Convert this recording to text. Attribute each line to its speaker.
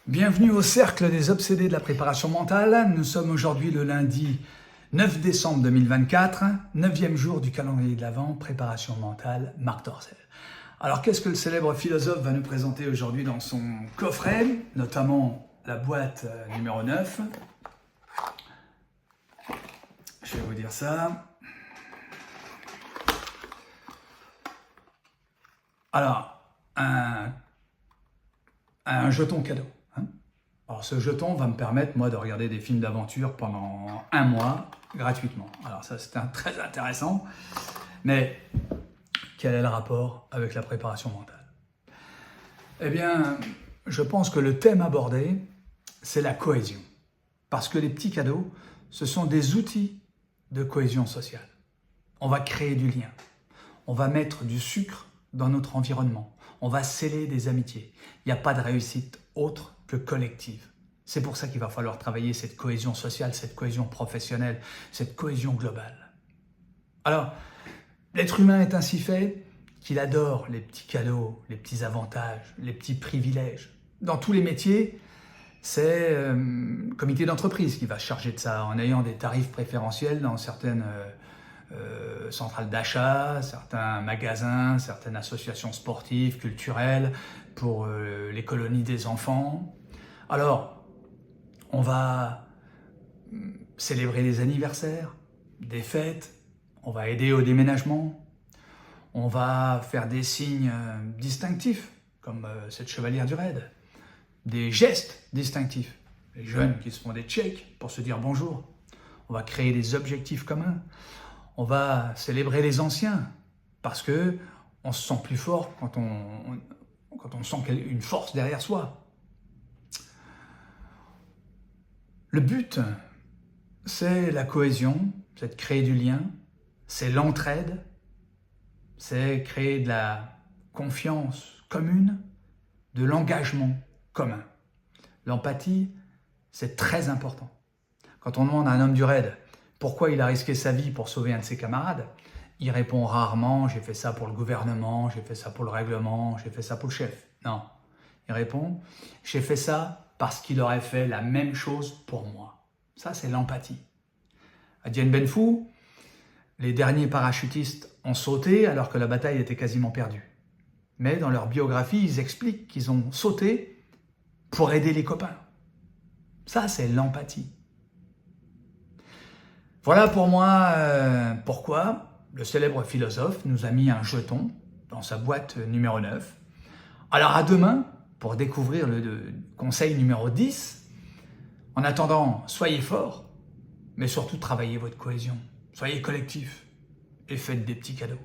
Speaker 1: Bienvenue au Cercle des Obsédés de la Préparation Mentale. Nous sommes aujourd'hui le lundi 9 décembre 2024, 9e jour du calendrier de l'Avent, Préparation Mentale, Marc Dorcel. Alors qu'est-ce que le célèbre philosophe va nous présenter aujourd'hui dans son coffret, notamment la boîte numéro 9. Je vais vous dire ça. Alors, un jeton cadeau. Alors ce jeton va me permettre, moi, de regarder des films d'aventure pendant un mois, gratuitement. Alors ça, c'est très intéressant. Mais quel est le rapport avec la préparation mentale? Eh bien, je pense que le thème abordé, c'est la cohésion. Parce que les petits cadeaux, ce sont des outils de cohésion sociale. On va créer du lien. On va mettre du sucre dans notre environnement. On va sceller des amitiés. Il n'y a pas de réussite autre que collective. C'est pour ça qu'il va falloir travailler cette cohésion sociale, cette cohésion professionnelle, cette cohésion globale. Alors, l'être humain est ainsi fait qu'il adore les petits cadeaux, les petits avantages, les petits privilèges. Dans tous les métiers, c'est le comité d'entreprise qui va se charger de ça, en ayant des tarifs préférentiels dans certaines centrales d'achat, certains magasins, certaines associations sportives, culturelles, pour les colonies des enfants. Alors, on va célébrer les anniversaires, des fêtes, on va aider au déménagement, on va faire des signes distinctifs, comme cette chevalière du raid, des gestes distinctifs, les jeunes qui se font des checks pour se dire bonjour, on va créer des objectifs communs, on va célébrer les anciens, parce que on se sent plus fort quand on sent une force derrière soi. Le but, c'est la cohésion, c'est de créer du lien, c'est l'entraide, c'est créer de la confiance commune, de l'engagement commun. L'empathie, c'est très important. Quand on demande à un homme du raid pourquoi il a risqué sa vie pour sauver un de ses camarades, il répond rarement « j'ai fait ça pour le gouvernement, j'ai fait ça pour le règlement, j'ai fait ça pour le chef ». Non, il répond « j'ai fait ça parce qu'il aurait fait la même chose pour moi ». Ça, c'est l'empathie. À Dien Bien Phu, les derniers parachutistes ont sauté alors que la bataille était quasiment perdue. Mais dans leur biographie, ils expliquent qu'ils ont sauté pour aider les copains. Ça, c'est l'empathie. Voilà pour moi pourquoi le célèbre philosophe nous a mis un jeton dans sa boîte numéro 9. Alors à demain pour découvrir le conseil numéro 10. En attendant, soyez forts, mais surtout travaillez votre cohésion. Soyez collectifs et faites des petits cadeaux.